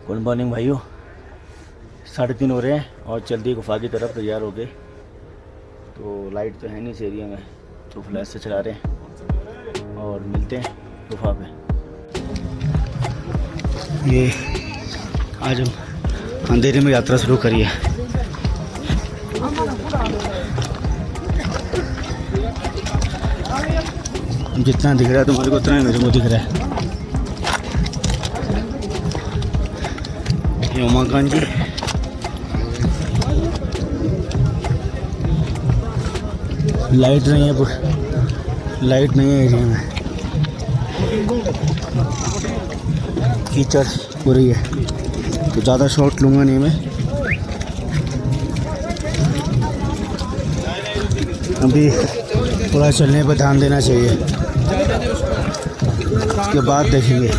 Good morning भाइयों, 3:30 हो रहे हैं और चलती गुफा की तरफ तैयार हो गए। तो लाइट तो है नहीं इस एरिया में, तो फ्लैश से चला रहे हैं और मिलते हैं गुफा पे। ये आज हम अंधेरे में यात्रा शुरू करी है। जितना दिख रहा है तुम्हारे को उतना ही मेरे को दिख रहा है। ये उमाकांत जी, लाइट नहीं है, लाइट नहीं है एरिया में, कीचड़ पूरी है, तो ज़्यादा शॉट लूँगा नहीं मैं। अभी थोड़ा चलने पर ध्यान देना चाहिए, उसके बाद देखेंगे।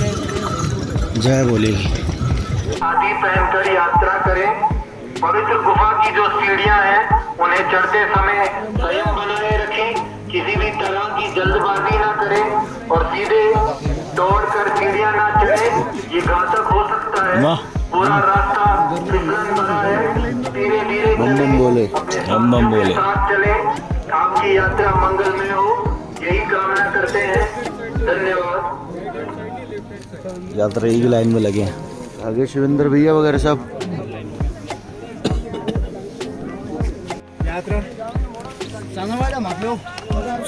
जय बोलेगी। आदि पहनकर यात्रा करें। पवित्र गुफा की जो सीढ़ियां हैं उन्हें चढ़ते समय संयम बनाए रखें। किसी भी तरह की जल्दबाजी ना करें और सीधे दौड़कर सीढ़ियां ना चढ़ें, ये घातक हो सकता है। पूरा रास्ता फिसलन भरा है, धीरे धीरे बम बोले साथ चले। आपकी यात्रा मंगलमय हो, यही कामना करते हैं। धन्यवाद। यात्रा की लाइन में लगे हैं आगे शिवेंद्र भैया वगैरह सब।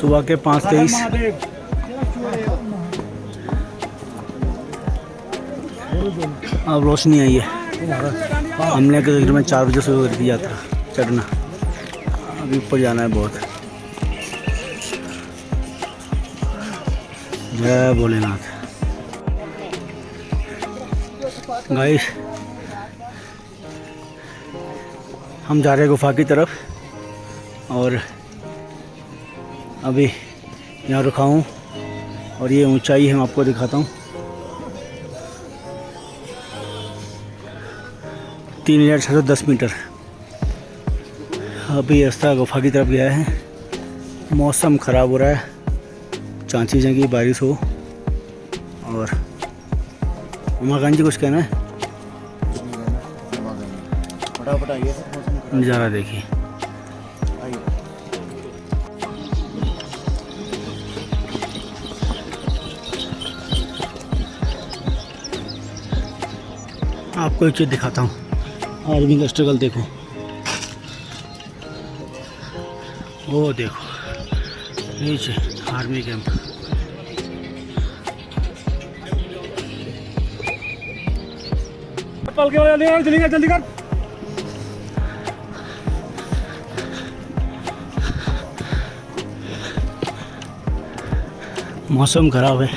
सुबह के 5:23। अब रोशनी आई है। हमने तकरीबन 4 बजे शुरू कर दी यात्रा चढ़ना। अभी ऊपर जाना है बहुत। जय भोलेनाथ। गाइस, हम जा रहे हैं गुफा की तरफ और अभी यहाँ रुका हूँ और ये ऊंचाई है, मैं आपको दिखाता हूँ। 3610 मीटर। अभी रास्ता गुफा की तरफ गया है। मौसम ख़राब हो रहा है, चांसी जगह बारिश हो। और उमाकांत जी कुछ कहना है? फटाफट आइए, नज़ारा देखिए। आपको एक चीज़ दिखाता हूँ, आर्मी का स्ट्रगल देखो। वो देखो नीचे आर्मी कैंप। जल्दी कर। मौसम खराब है।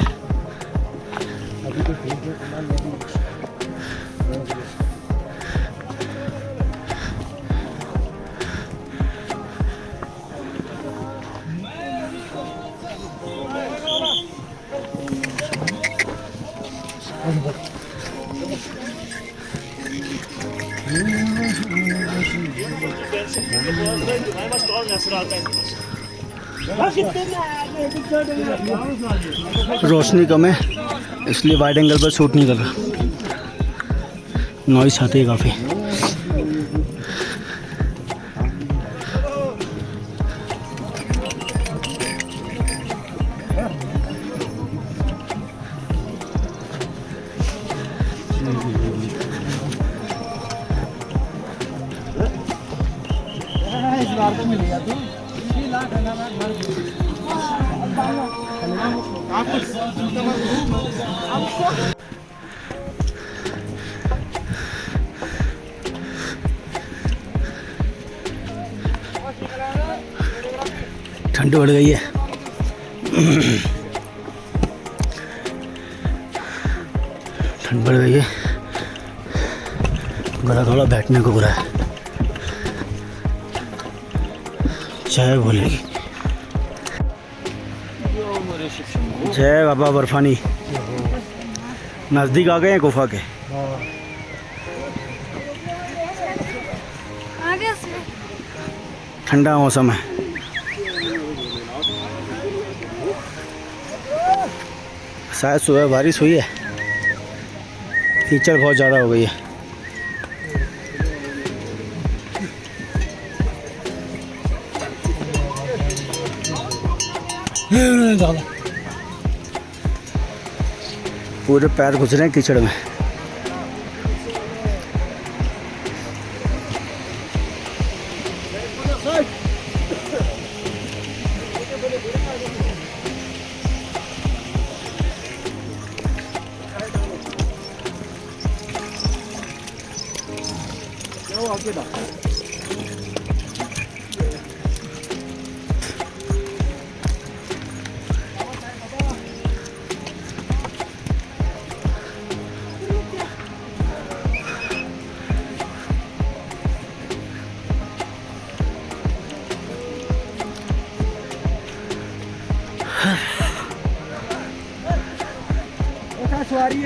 रोशनी कम है इसलिए वाइड एंगल पर शूट नहीं कर रहा। नॉइस आती है काफ़ी। ठंड बढ़ गई है। ठंड बढ़ गई है, गला थोड़ा बैठने को बुरा है। जय भोलेगी। जय बाबा बर्फानी। नज़दीक आ गए हैं गुफा के। ठंडा मौसम है। शायद सुबह बारिश हुई है। कीचड़ बहुत ज़्यादा हो गई है। पूरे पैर घुस रहे हैं कीचड़ में।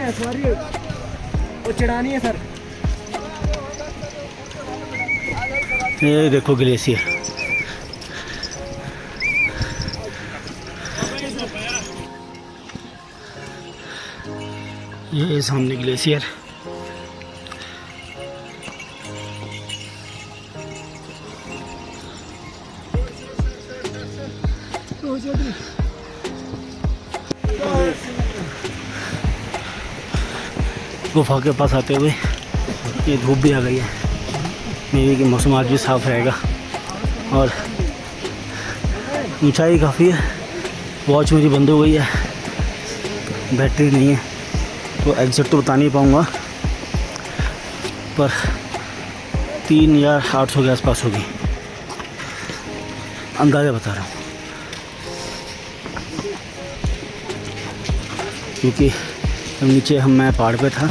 सवारी वो चढ़ानी है सर। ये देखो ग्लेशियर, ये सामने ग्लेशियर। गुफा के पास आते हुए ये धूप भी आ गई है। मेरी कि मौसम आज भी साफ़ रहेगा और ऊंचाई काफ़ी है। वॉच मेरी बंद हो गई है, बैटरी नहीं है, तो एग्जैक्ट तो बता नहीं पाऊँगा, पर 3800 के आसपास होगी, अंदाज़ा बता रहा हूँ, क्योंकि नीचे मैं पहाड़ पे था,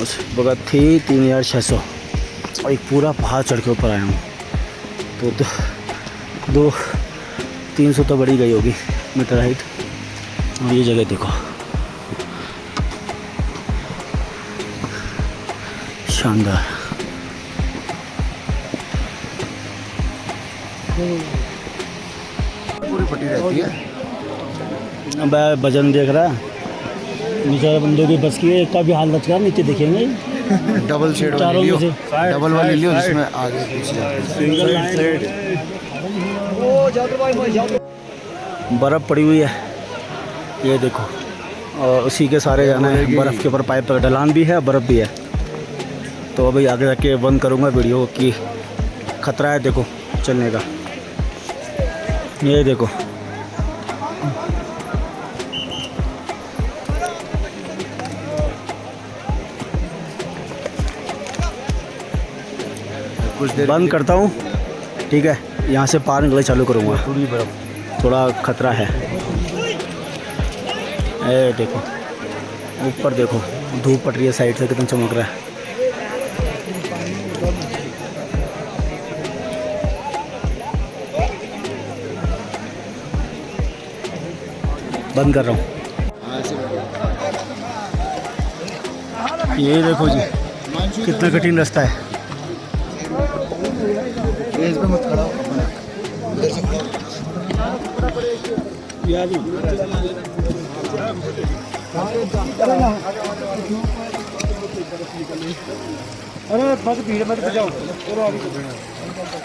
उस वक्त थी 3600 और एक पूरा पहाड़ चढ़ के ऊपर आया हूँ, तो 300 तो बढ़ी गई होगी मीटर हाइट। और ये जगह देखो, शानदार। पूरी पट्टी रहती है। अब वजन देख रहा है, नीचे बंदों की बस की है, का भी हाल रखा, नीचे देखेंगे डबल शेड चारों में से डबल वाली लियो जिसमें आगे बर्फ़ पड़ी हुई है, ये देखो, और उसी के सारे जाना है। बर्फ़ के ऊपर पाइप पर ढलान भी है, बर्फ़ भी है। तो अभी आगे जाके बंद करूँगा वीडियो कि खतरा है देखो चलने का। ये देखो, कुछ देर बंद करता हूँ, ठीक है। यहाँ से पार निकले चालू करूँगा, पूरी बर्फ। थोड़ा खतरा है। ए देखो ऊपर देखो, धूप पड़ रही है साइड से, कितना चमक रहा है। बंद कर रहा हूँ। ये देखो जी, कितना कठिन रास्ता है। इस पे मत खड़ा हो। अरे मत भीड़ मत बजाओ,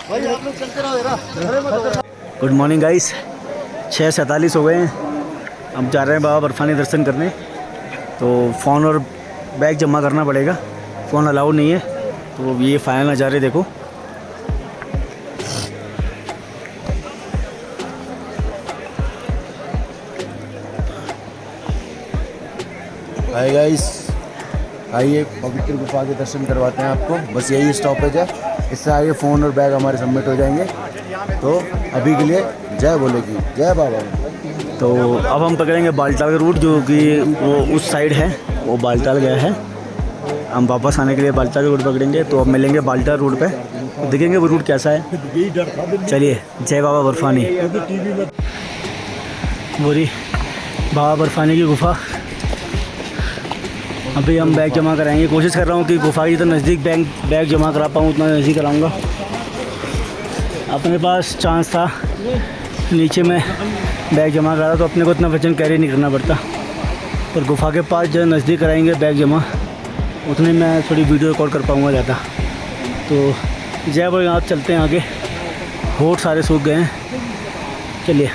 भाई आप लोग चलते रहो जरा। गुड मॉर्निंग गाइस, 6:47 हो गए हैं। अब जा रहे हैं बाबा बर्फानी दर्शन करने। तो फ़ोन और बैग जमा करना पड़ेगा, फ़ोन अलाउड नहीं है। तो ये फाइनल नज़ारे देखो। हाय गाइस, आइए पवित्र गुफा के दर्शन करवाते हैं आपको। बस यही स्टॉपेज है, इससे आगे फ़ोन और बैग हमारे सबमिट हो जाएंगे। तो अभी के लिए जय बोले की जय बाबा। तो अब हम पकड़ेंगे बालटाल का रूट, जो कि वो उस साइड है, वो बालटाल गया है। हम वापस आने के लिए बालटाल का रूट पकड़ेंगे। तो अब मिलेंगे बालटाल रूट पे, देखेंगे वो रूट कैसा है। चलिए, जय बाबा बर्फानी। बोरी बाबा बर्फानी की गुफा। अभी हम बैग जमा कराएंगे। कोशिश कर रहा हूँ कि गुफा की तो नज़दीक बैग जमा करा पाऊँ, उतना नज़दीक कराऊँगा। अपने पास चांस था, नीचे में बैग जमा करा तो अपने को इतना वजन कैरी नहीं करना पड़ता, पर गुफा के पास जो नज़दीक कराएंगे बैग जमा, उतने मैं थोड़ी वीडियो रिकॉर्ड कर पाऊँगा ज़्यादा। तो जय भोलेनाथ, चलते हैं आगे। होठ सारे सूख गए हैं, चलिए।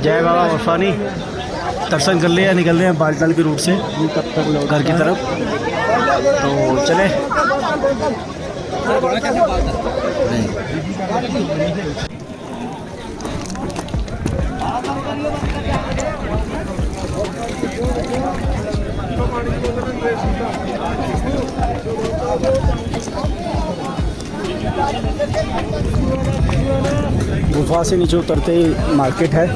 जय बाबा बर्फानी, दर्शन कर लिया, निकल रहे हैं बालटाल के रूट से घर की तरफ। तो चले। गुफा से नीचे उतरते ही मार्केट है,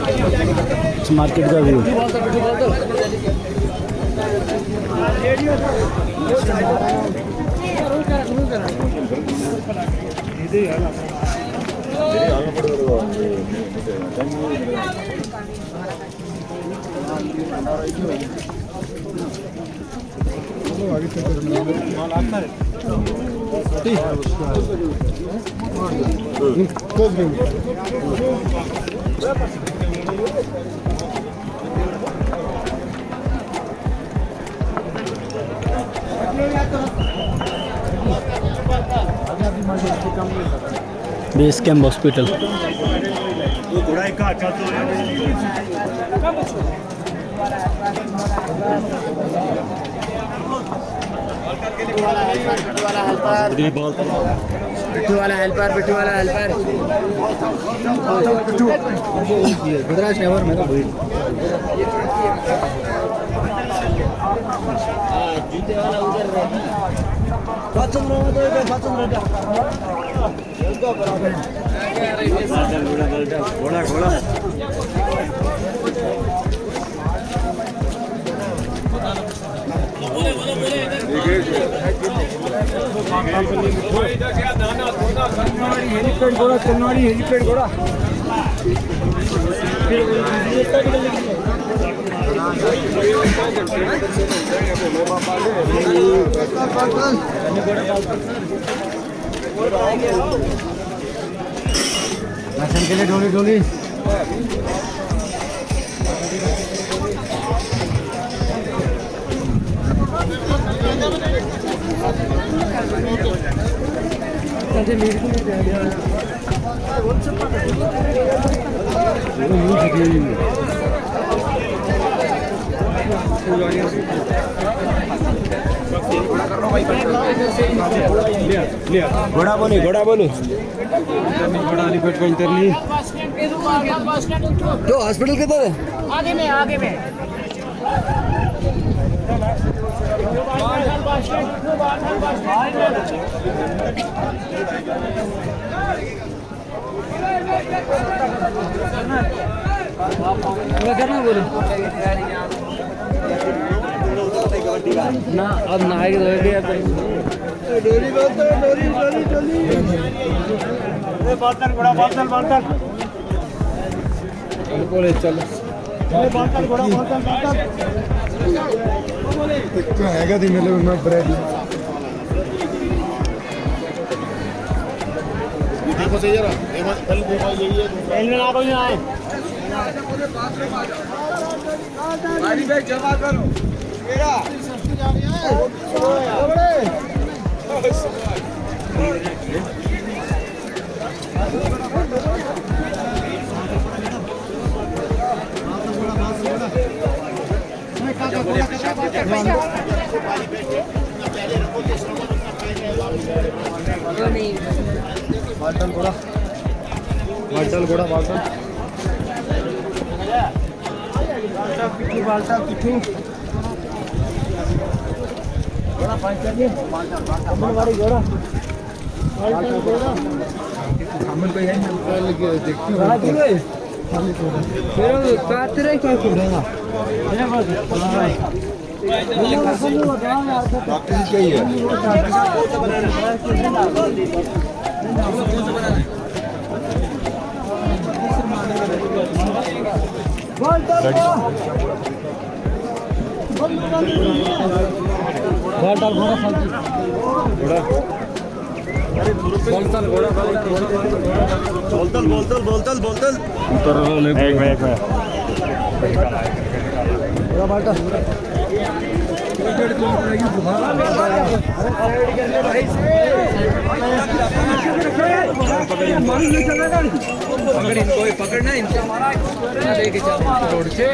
इस मार्केट का व्यू। Base camp hospital. पिट्ठू वाला हेल्पर गुजरात नेवर में तो जूते वाला उधर घोड़ा हेलीपैड घोड़ा दर्शन के लिए डोली घोड़ा बोलो तो हॉस्पिटल किधर है? आगे में करना बोलो ना, अब नहाएगी डोरी बोले चलो हैगा थी मेरे में ब्रेड देखो सही जरा कल देखा यही है इनमें ना कोई आए गाड़ी बैग जमा करो मेरा सस्ती जा रही बाल्टन घोड़ा पिट्ठू घोड़ा पाँच चाहिए घोड़ा सामान को यही देखती बोलतल पकड़ना इनको लेके रोड से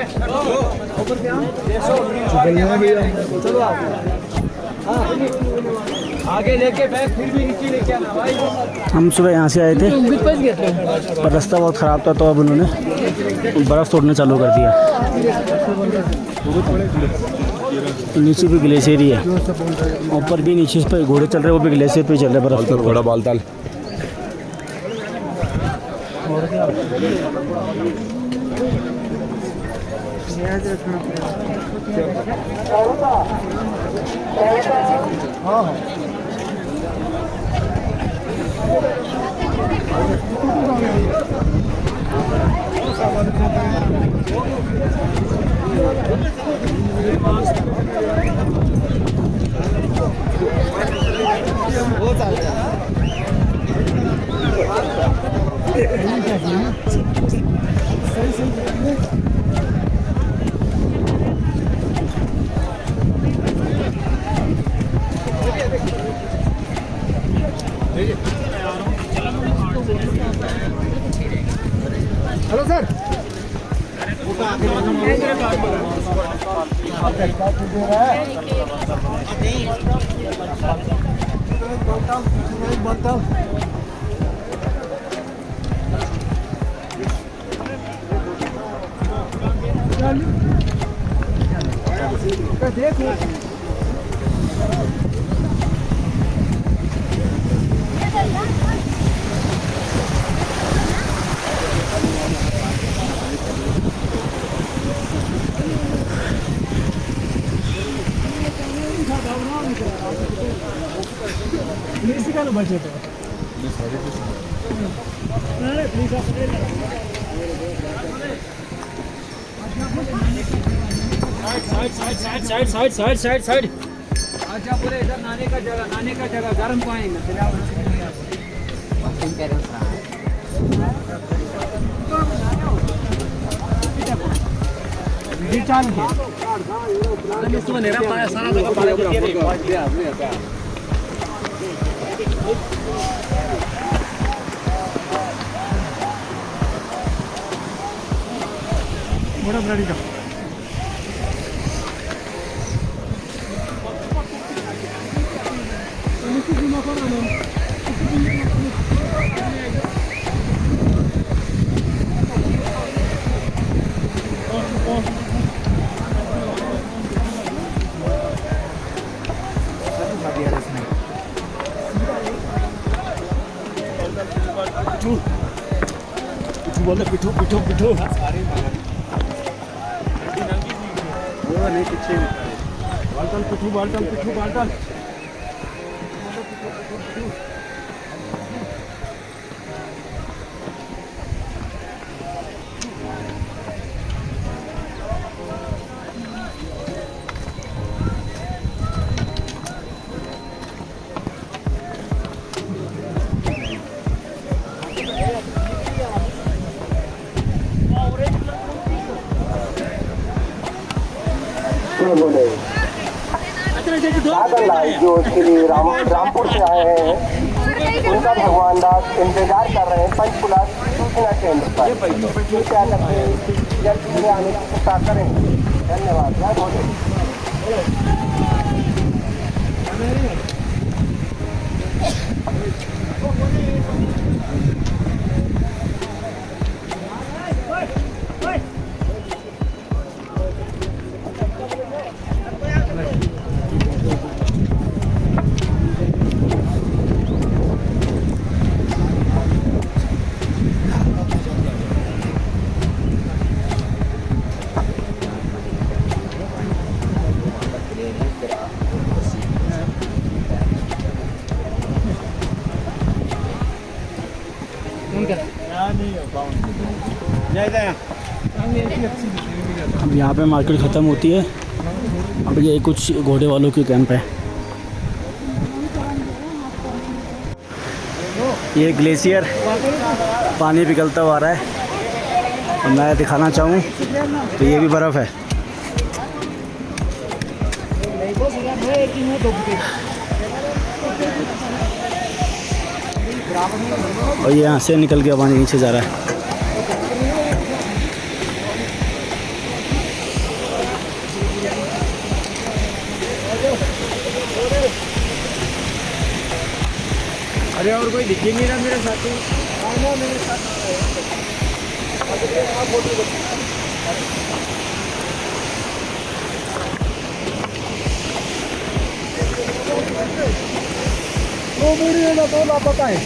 आगे लेके बैग फिर भी नीचे लेके आना भाई। हम सुबह यहाँ से आए थे पर रास्ता बहुत ख़राब था, तो अब उन्होंने बर्फ़ तोड़ना चालू कर दिया। नीचे भी ग्लेशियर ही है, ऊपर भी नीचे पर घोड़े चल रहे हैं, वो भी ग्लेशियर पे चल रहे हैं बर्फ़। घोड़ा बालताल हेलो सर। साइड अच्छा पूरे इधर नाने का जगह गर्म पानी बड़ा बड़ी का पिठू पिठू पिठू नहीं पीछे बाल्टन पिठू बाल्टन जो उसके लिए रामपुर से आए हैं उनका भगवान दास इंतजार कर रहे हैं पंचकुला सूचना केंद्र पर। क्या करते हैं जल्दी आने की चिंता करें। धन्यवाद। जय भोले। अब यहाँ पे मार्केट ख़त्म होती है। अब ये कुछ घोड़े वालों की कैंप है। ये ग्लेशियर पानी पिघलता हुआ आ रहा है और मैं दिखाना चाहूँ तो ये भी बर्फ़ है। और ये यहाँ से निकल के पानी नीचे जा रहा है। अरे और कोई दिख ही नहीं रहा मेरे साथ। मेरे साथ तो लापता है।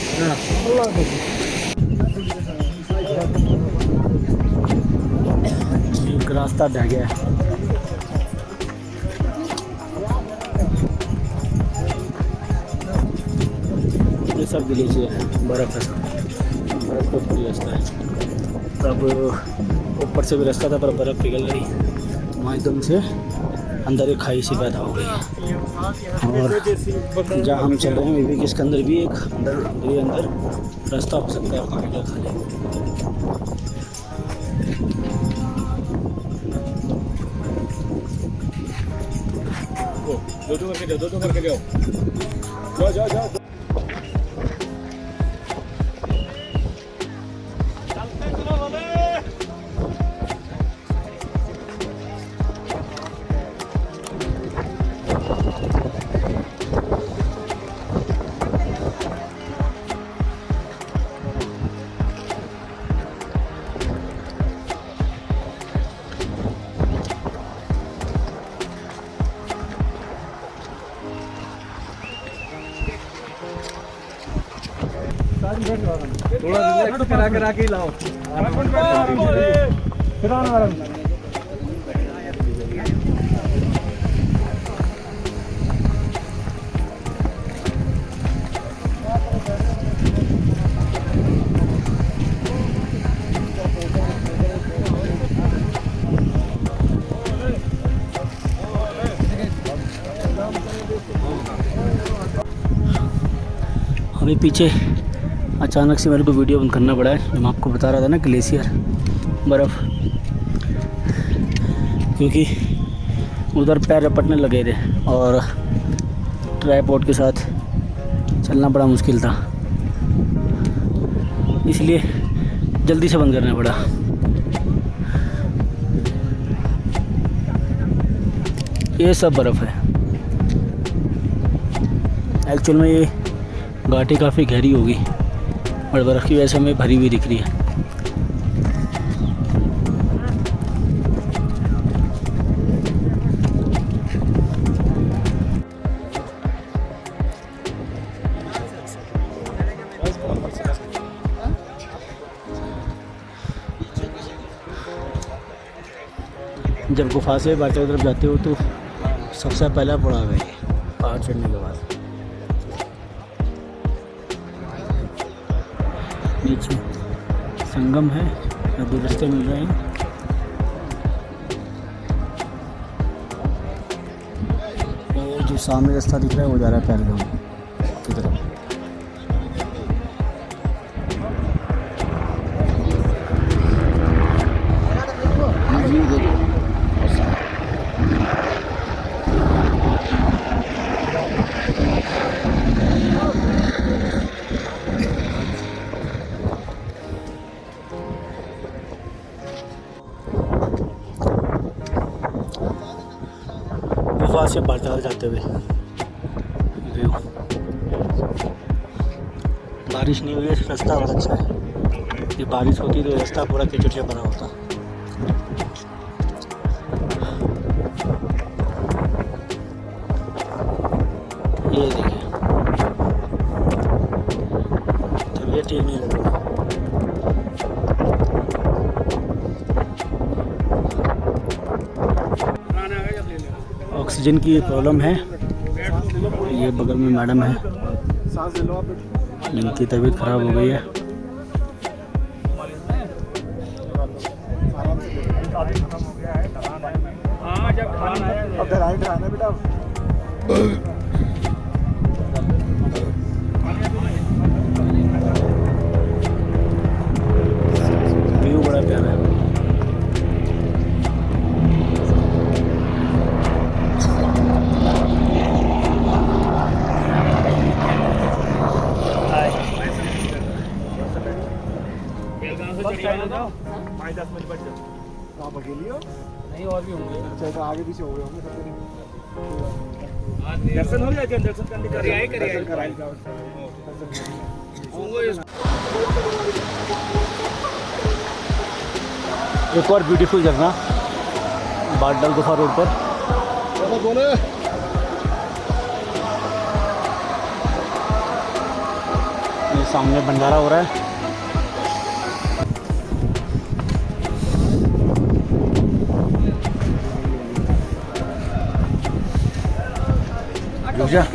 एक रास्ता ढह गया है। ये सब ग्लेशियर है, बर्फ़ है, बर्फ़ का पूरी रास्ता है। तब ऊपर से भी रास्ता था पर बर्फ़ पिघल गई, वहाँ एकदम से अंदर एक खाई सी पैदा हो गई। और जहाँ हम चल रहे हैं वी इसके अंदर भी एक अंदर रास्ता हो सकता है पानी का खाली। दो करके जाओ जाओ। थोड़ा रिलैक्स करा के लाओ। अभी पीछे अचानक से मेरे को वीडियो बंद करना पड़ा है। मैं आपको बता रहा था ना ग्लेशियर बर्फ़, क्योंकि उधर पैर रपटने लगे थे और ट्राइपॉड के साथ चलना बड़ा मुश्किल था, इसलिए जल्दी से बंद करना पड़ा। ये सब बर्फ़ है। एक्चुअल में ये घाटी काफ़ी गहरी होगी और बर्फ़ की वजह से हमें भरी हुई दिख रही है। जब गुफा से बाकी तरफ जाते हो तो सबसे पहला पड़ाव है पहाड़ चढ़ने के बाद। नीचे संगम है, अभी रास्ते मिल रहे हैं। वो जो सामने रास्ता दिख रहा है वो जा रहा है पहलगाम की तरफ। गुफा से बाजार जाते हुए व्यू। बारिश नहीं हुई है, रास्ता बहुत अच्छा है। ये बारिश होती तो रास्ता पूरा कीचड़ से भरा होता। ये देखिए, तबीयत ठीक नहीं लग रही। ऑक्सीजन की प्रॉब्लम है। ये बगल में मैडम है, इनकी तबीयत ख़राब हो गई है। व्यू बड़ा प्यारा है। 10 मिनट बैठ जाओ। आप अकेले हो? नहीं और भी होंगे। अच्छा तो आगे पीछे हो गए होंगे सबके। दर्शन हो जाए, दर्शन करने का एक और ब्यूटीफुल झरना बाटडल गुफा रोड पर। ये सामने भंडारा हो रहा है।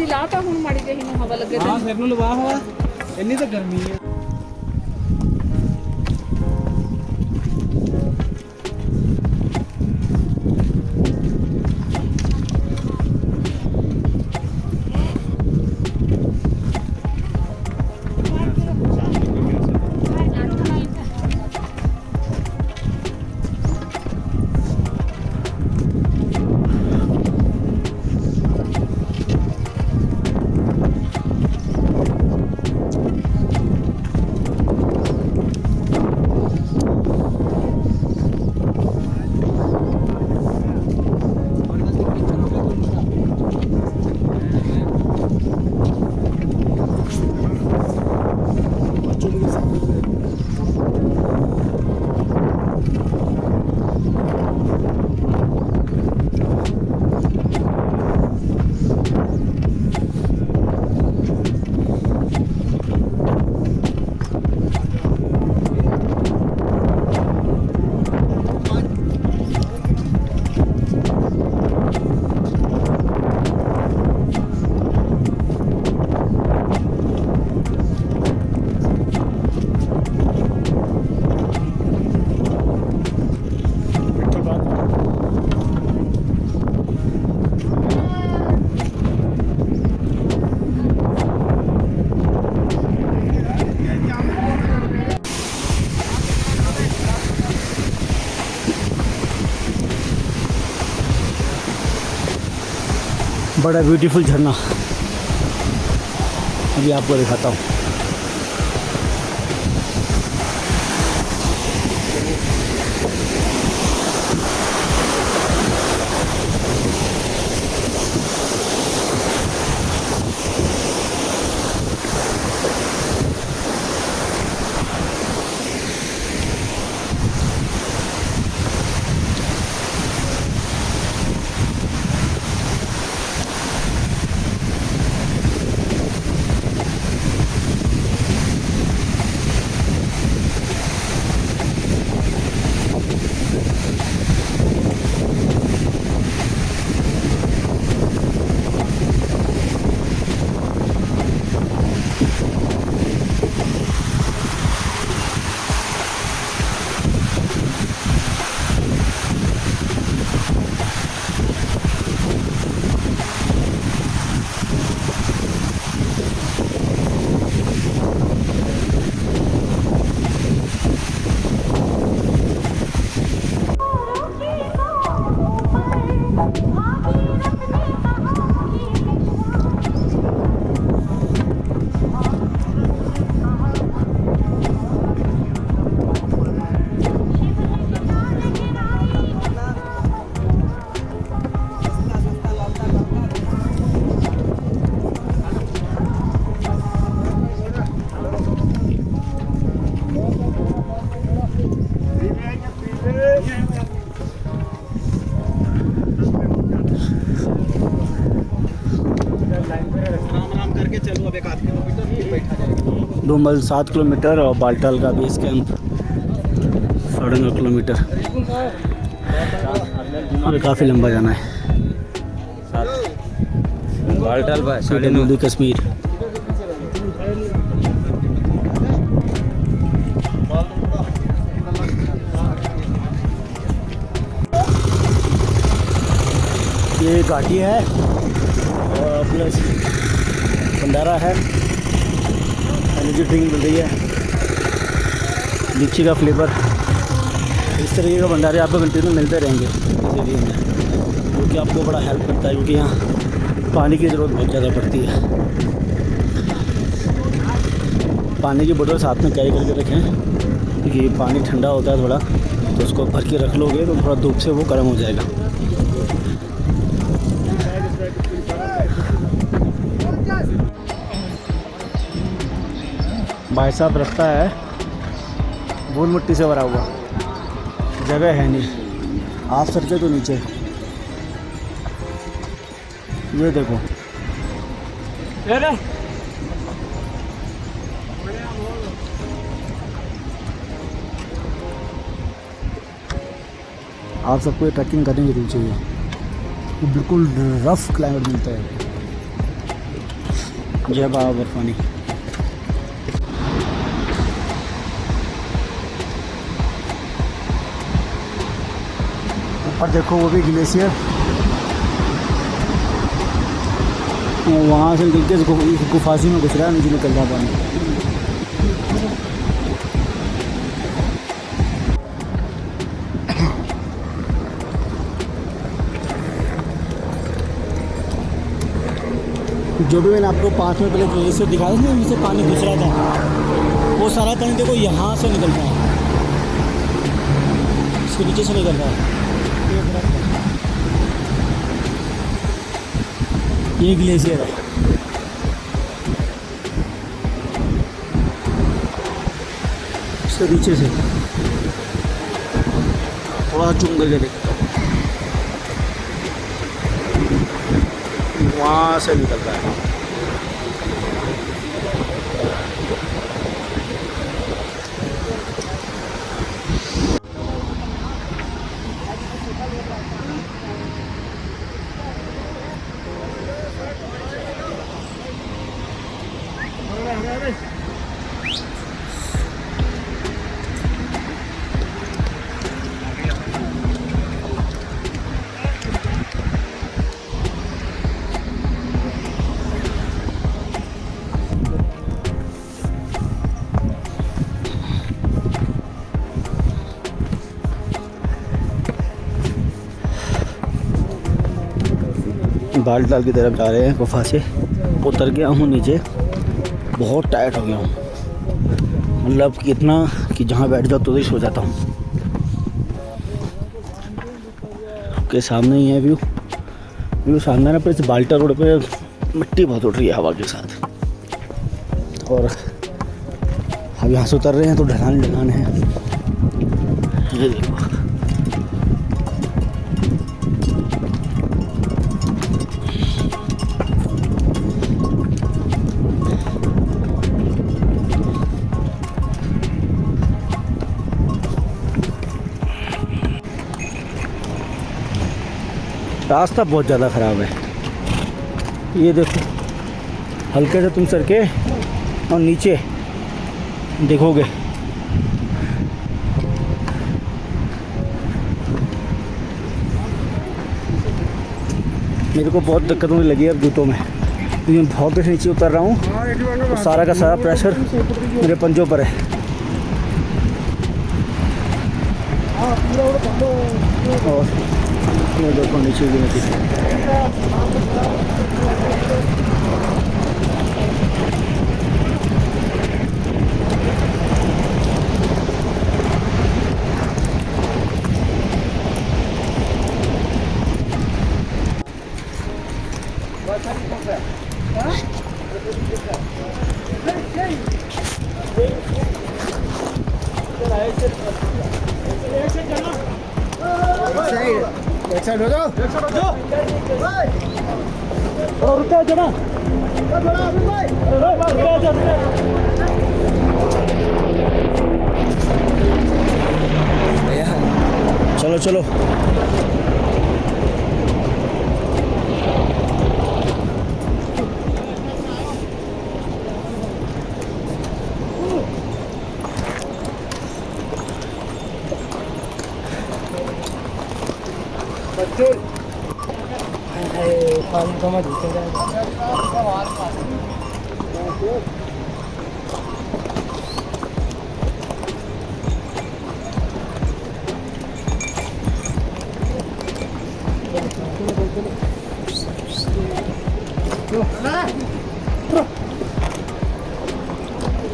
ਲਾਤਾ ਹੁਣ ਮਾੜੀ ਜਿਹੀ ਨੂੰ ਹਵਾ ਲੱਗੇ ਹਾਂ ਸਿਰ ਨੂੰ ਲਵਾ ਹਵਾ ਇੰਨੀ ਤਾਂ ਗਰਮੀ ਹੈ। बड़ा ब्यूटीफुल झरना अभी आपको दिखाता हूँ। डूमल 7 किलोमीटर और बाल्टाल का बेस कैंप 9.5 किलोमीटर और काफ़ी लंबा जाना है। बाल्टाल मोदी कश्मीर ये घाटी है और प्लस भंडारा है, एनर्जी ड्रिंक मिल रही है, लीची का फ्लेवर। इस तरीके का भंडारे आपको कंटिन्यू मिलते रहेंगे इस एरिया में, जो कि आपको बड़ा हेल्प करता है, क्योंकि यहाँ पानी की ज़रूरत बहुत ज़्यादा पड़ती है। पानी की बोतल साथ में कैरी करके रखें, क्योंकि पानी ठंडा होता है थोड़ा, तो तो उसको भर के रख लोगे तो थोड़ा धूप से वो गर्म हो जाएगा। भाई साहब रास्ता है धूल मिट्टी से भरा हुआ, जगह है नहीं। आप सड़के तो नीचे ये देखो, आप सबको ये ट्रैकिंग करनी जरूर चाहिए। ये बिल्कुल रफ क्लाइमेट मिलता है। जय बाबा बर्फानी। ऊपर देखो वो भी ग्लेशियर, वहाँ से निकल के गुफासी में घुस रहा है, नीचे निकल रहा पानी। जो भी मैंने आपको 5 मिनट पहले ग्लेशियर दिखाया था, जिससे पानी घुस रहा था, वो सारा पानी देखो यहाँ से निकल रहा है, इसके नीचे से निकल रहा है। ये ग्लेशियर है। इसके नीचे से थोड़ा जूम करके देखता हूँ, वहाँ से निकल रहा है। बालटाल की तरफ जा रहे हैं। गुफा से उतर गया हूँ नीचे, बहुत टायर्ड हो गया हूँ, मतलब कि इतना कि जहाँ बैठ जाओ तो ही सो जाता हूँ। के सामने ही है व्यू शानदार है, पर इस बाल्टा रोड पे मिट्टी बहुत उड़ रही है हवा के साथ। और अब यहाँ से उतर रहे हैं तो ढलान है। ये देखो, रास्ता बहुत ज़्यादा ख़राब है। ये देखो, हल्के से तुम सर के और नीचे देखोगे मेरे को बहुत दिक्कत होने लगी है अब जूतों में, क्योंकि मैं बहुत देर नीचे उतर रहा हूँ तो सारा का सारा प्रेशर मेरे पंजों पर है। और ये देखो नीचे भी नदी। एक साइड हो जाओ, रुको जरा, चलो चलो।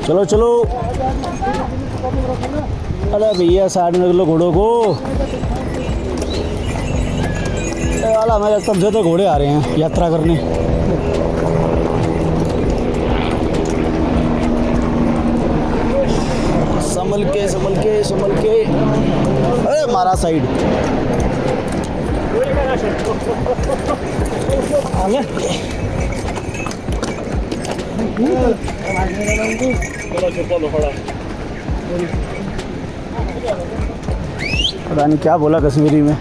चलो चलो। अरे भैया साइड में लो घोड़ों को। वाला हमारे तब से तो घोड़े आ रहे हैं यात्रा करने। संभल के संभल के संभल के। अरे मारा साइड। पता नहीं क्या बोला कश्मीरी में।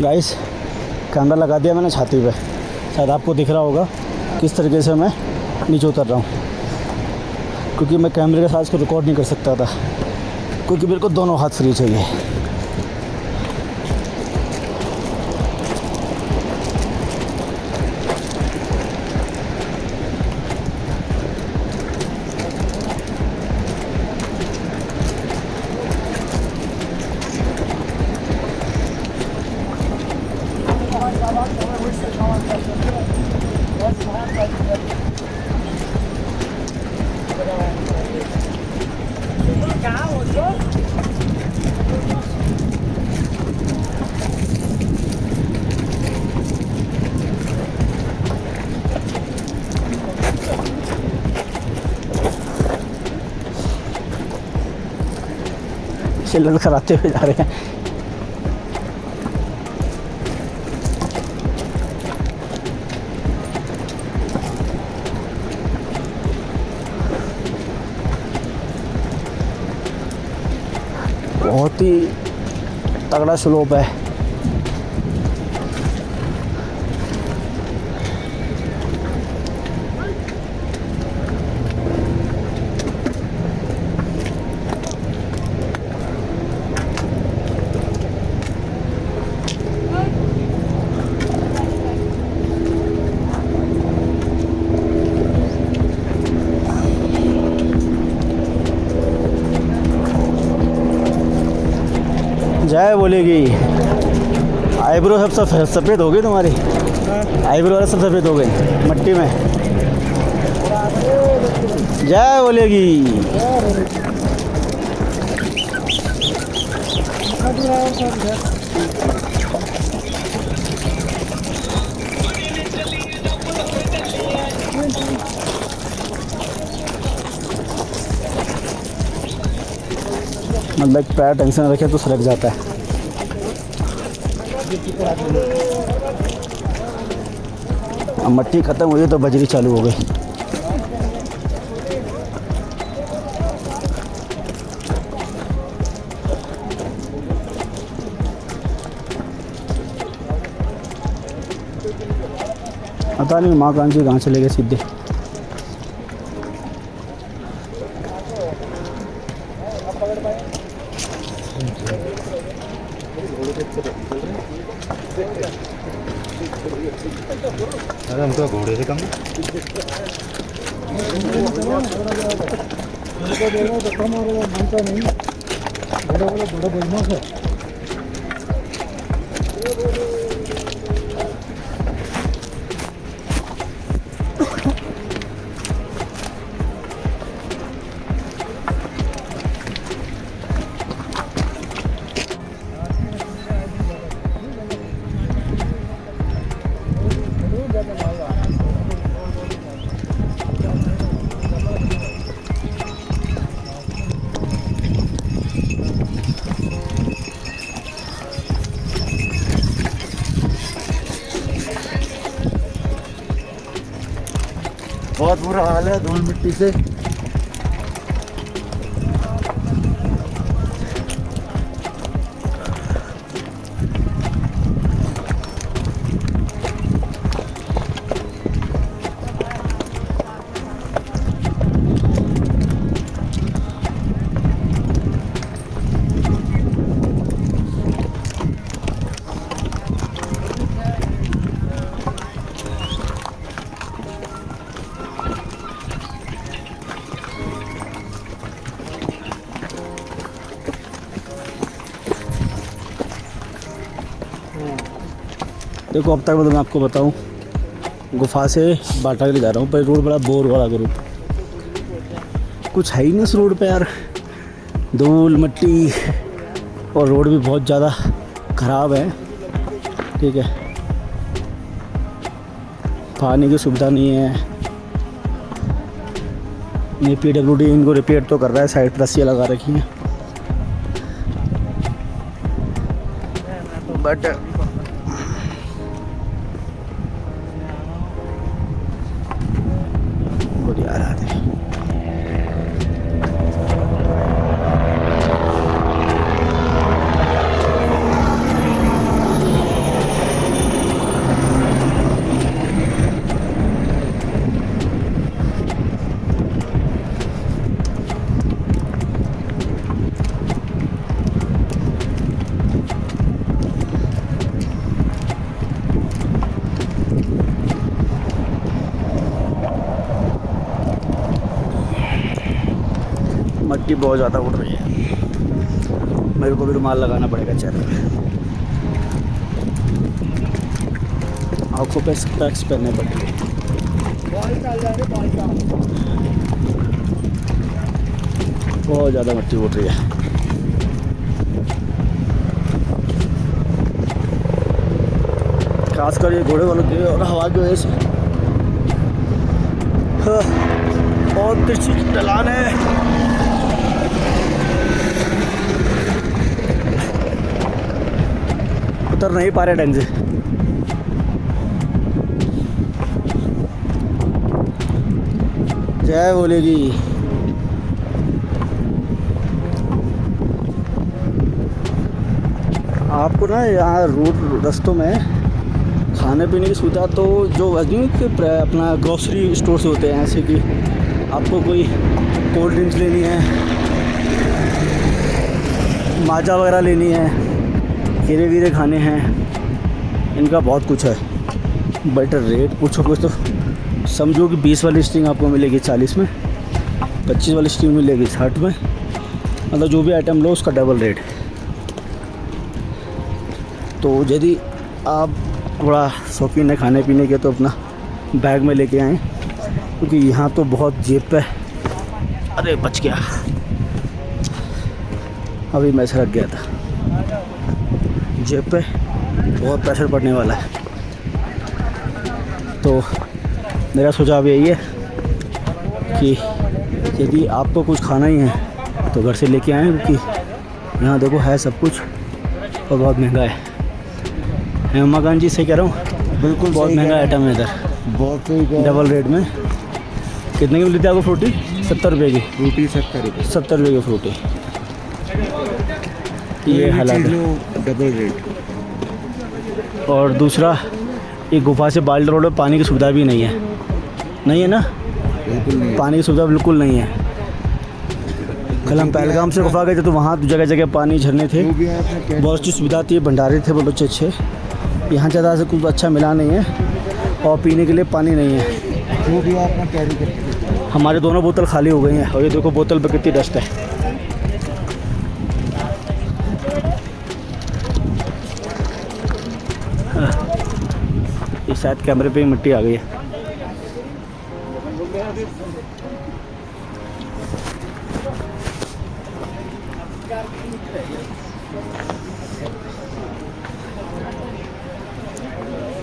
गाइस कैमरा लगा दिया मैंने छाती पे, शायद आपको दिख रहा होगा किस तरीके से मैं नीचे उतर रहा हूँ, क्योंकि मैं कैमरे के साथ इसको रिकॉर्ड नहीं कर सकता था, क्योंकि मेरे को दोनों हाथ फ्री चाहिए। चिल्लर कराते हुए जा रहे हैं। बहुत ही तगड़ा स्लोप है। जय बोलेगी। आईब्रो सब सफ़ेद हो गई तुम्हारी। आईब्रो वाले सब सफ़ेद हो गए मट्टी में। जय बोलेगी। मतलब पैर टेंशन रखे तो सरक जाता है। अब मट्टी ख़त्म हुई तो बजरी चालू हो गई। पता नहीं माँ कान जी कहाँ चले गए सीधे। अरे हम तो घोड़े से कम बहुत बुरा हाल है धूल मिट्टी से। देखो अब तक मतलब मैं आपको बताऊं, गुफा से बाटा के लिए जा रहा हूँ, पर रोड बड़ा बोर वाला ग्रुप, कुछ है ही नहीं इस रोड पे यार, धूल मिट्टी, और रोड भी बहुत ज़्यादा ख़राब है। ठीक है, पानी की सुविधा नहीं है। ये PWD इनको रिपेयर तो कर रहा है, साइड पर रस्सियाँ लगा रखी हैं, बट बढ़िया रहा है। मट्टी बहुत ज़्यादा उड़ रही है, मेरे को भी रुमाल लगाना पड़ेगा चेहरे पे, आँखों पे स्पेक्स पहनने पड़ेंगे। बहुत ज़्यादा मट्टी उड़ रही है। खासकर ये घोड़े वालों की और हवा की वजह से बहुत तिरछी ढलान है। उतर नहीं पा रहे ढंग से। जय बोलेगी। आपको ना यहाँ रोड रस्तों में खाने पीने की सुविधा तो जो अपना ग्रोसरी स्टोर्स होते हैं, ऐसे कि आपको कोई कोल्ड ड्रिंक्स लेनी है, माजा वगैरह लेनी है, खीरे वीरे खाने हैं, इनका बहुत कुछ है। बट रेट पूछो कुछ तो समझो कि 20 वाली स्ट्रिंग आपको मिलेगी 40 में, 25 वाली स्ट्रिंग मिलेगी 60 में, मतलब जो भी आइटम लो उसका डबल रेट। तो यदि आप थोड़ा शौकीन है खाने पीने के तो अपना बैग में लेके आएँ, क्योंकि यहाँ तो बहुत जेब पे, अरे बच गया, अभी मैं सरक गया था, जेब पे बहुत प्रेशर पड़ने वाला है। तो मेरा सुझाव यही है कि यदि आपको कुछ खाना ही है तो घर से लेके आएँ, क्योंकि यहाँ देखो है सब कुछ और बहुत महंगा है। हेमाकांत जी से कह रहा हूँ, बिल्कुल बहुत महंगा आइटम है इधर, बहुत सही। डबल रेट में। कितने की मिलती है आपको फ्रूटी? 70 रुपये की फ्रूटी 70 रुपये, 70 रुपये की फ्रूटी। ये हालात है। Double rate. और दूसरा, ये गुफा से बाल्ड रोड में पानी की सुविधा भी नहीं है, नहीं है ना, बिल्कुल नहीं। पानी की सुविधा बिल्कुल नहीं है। कल हम पहलगाम से गुफा गए थे तो वहाँ जगह जगह पानी झरने थे, बहुत अच्छी सुविधा थी, भंडारे थे बहुत अच्छे। यहाँ ज़्यादा से कुछ अच्छा मिला नहीं है, और पीने के लिए पानी नहीं है। जो भी आप कैरी करते हैं। हमारे दोनों बोतल खाली हो गई हैं, और ये देखो बोतल पे कितनी डस्ट है। ये शायद कैमरे पे ही मिट्टी आ गई है।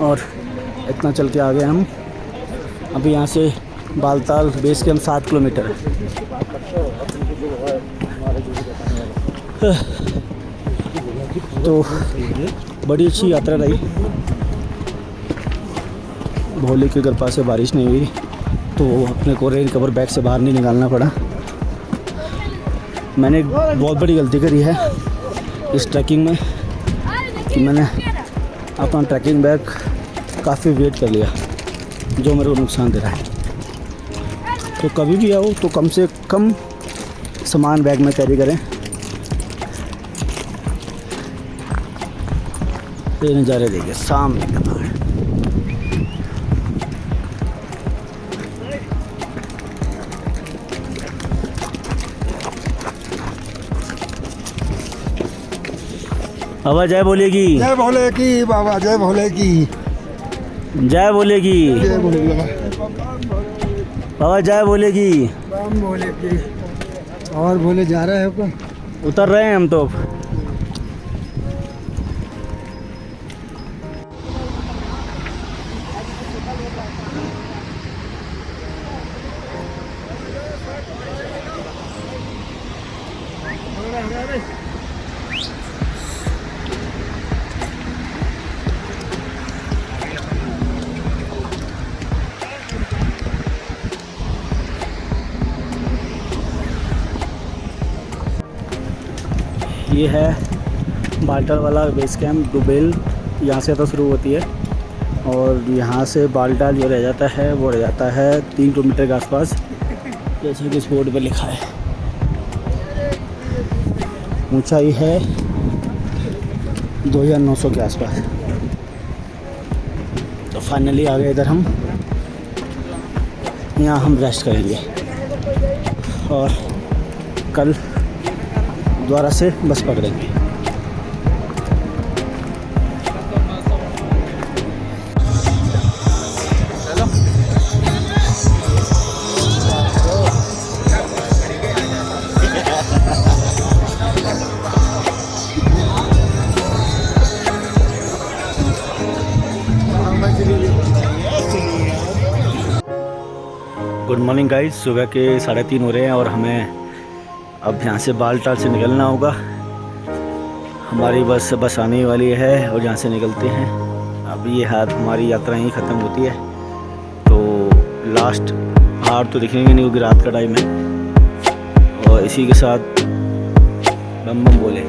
और इतना चल के आ गए हम। अभी यहाँ से बालताल बेस के हम 7 किलोमीटर है। तो बड़ी अच्छी यात्रा रही। भोले की कृपा से बारिश नहीं हुई, तो अपने को रेन कवर बैग से बाहर नहीं निकालना पड़ा। मैंने एक बहुत बड़ी गलती करी है इस ट्रैकिंग में, कि मैंने अपना ट्रैकिंग बैग काफ़ी वेट कर लिया, जो मेरे को नुकसान दे रहा है। तो कभी भी आओ तो कम से कम सामान बैग में कैरी करें। ये नज़ारे देखिए सामने का पहाड़। बाबा जय बोलेगी, जय भोले की बाबा, जय भोले की, जय बोलेगी जय भोले की बाबा, जय बोलेगी। बाबा, भोले की। और भोले जा रहे हो क्या? उतर रहे हैं हम तो। ये है बाल्टाल वाला बेस कैंप, डुबेल यहाँ से तो शुरू होती है और यहाँ से बाल्टाल जो रह जाता है वो रह जाता है 3 किलोमीटर के आसपास, जैसे कि इस बोर्ड पर लिखा है। ऊंचाई है 2900 के आसपास। तो फाइनली आ गए इधर हम, यहाँ हम रेस्ट करेंगे और कल दोबारा से बस पकड़ेंगे। गुड मॉर्निंग गाइस, सुबह के 3:30 हो रहे हैं और हमें अब यहाँ से बाल्टाल से निकलना होगा। हमारी बस आने वाली है और यहाँ से निकलते हैं। अब ये हमारी यात्रा यहीं ख़त्म होती है, तो लास्ट पहाड़ तो दिखेंगे नहीं क्योंकि रात का टाइम है। और इसी के साथ बम बम बोले।